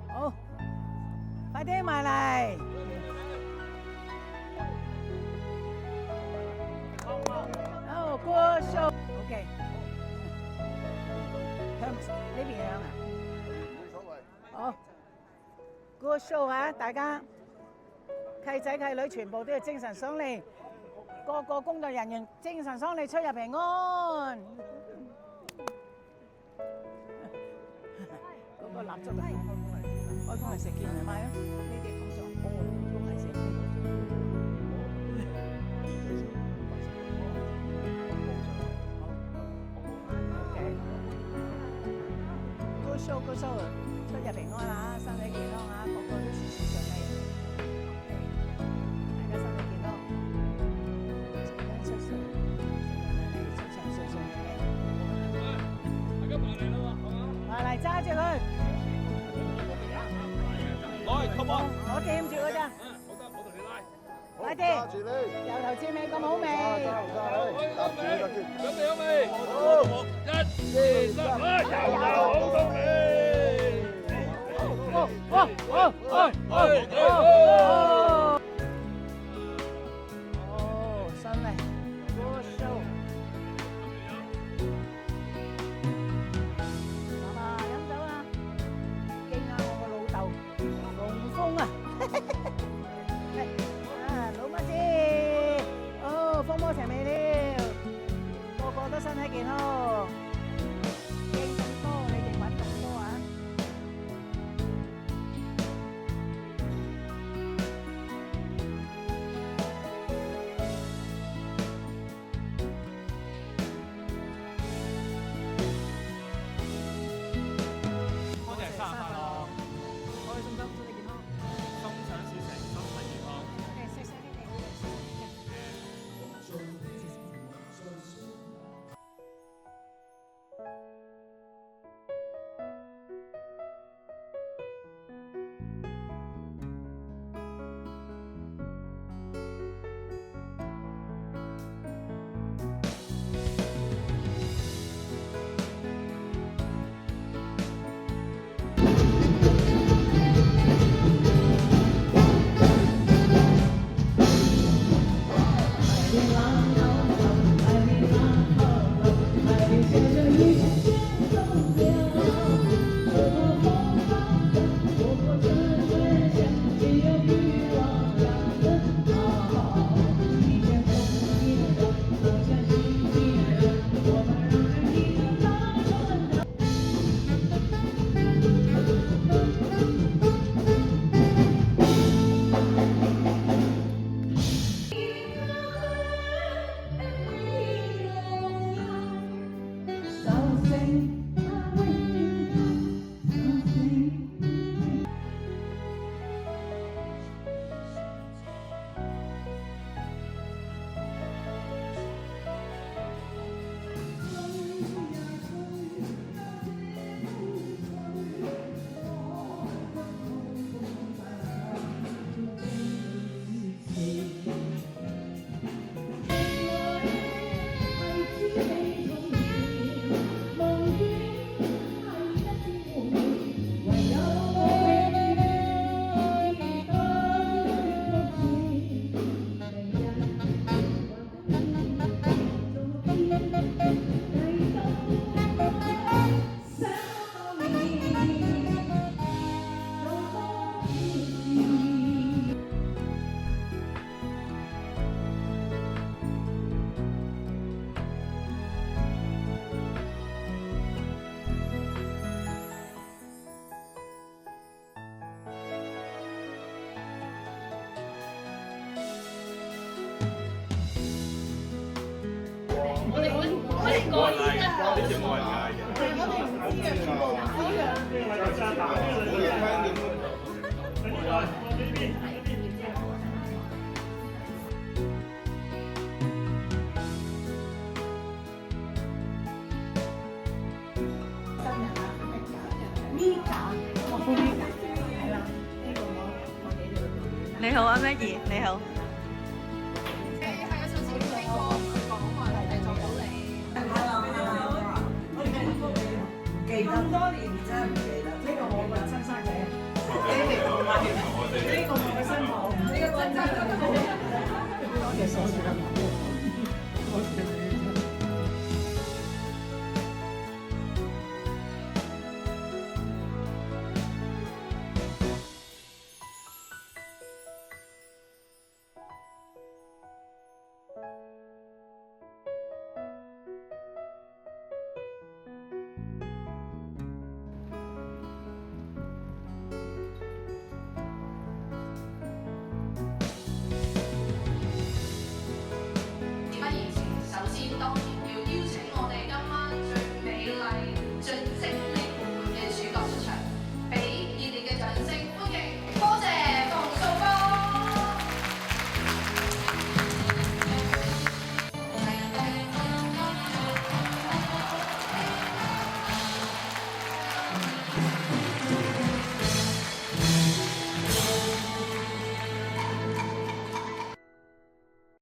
好，快啲埋嚟。哦，good show。OK。向呢邊向啊？好，good show 啊！大家契仔契女全部都要精神爽利，個個工作人員精神爽利，出入平安。嗰個蠟燭啊，開工嚟食件係咪啊？呢啲工作都係食。Good show， good show， 出入平安啊，身體健康啊，個個都事事順利。大家身體健康，順風順水，順順利利，順順順順利利。大家埋嚟啦喎，好嘛？埋嚟揸住佢。來 ，come on！我掂住佢咋。好得，我同你拉。快啲！揸住你，由頭至尾咁好味。揸住你，準備好未？好，一、二、三，來！由頭好到尾。順利 ，good show。媽媽飲酒啊！敬下我個老豆龍峰啊！老乜子，風波齊未了，個個都身體健康，敬咁多，你哋揾咁多啊！多謝生日快樂，開開心心，身體健康。心想事成，身體健康。細細啲嚟。你好啊，Maggie，你好。咁多年真係唔記得，呢個我個親身呢個我嘅新抱，多謝所有嘅朋友。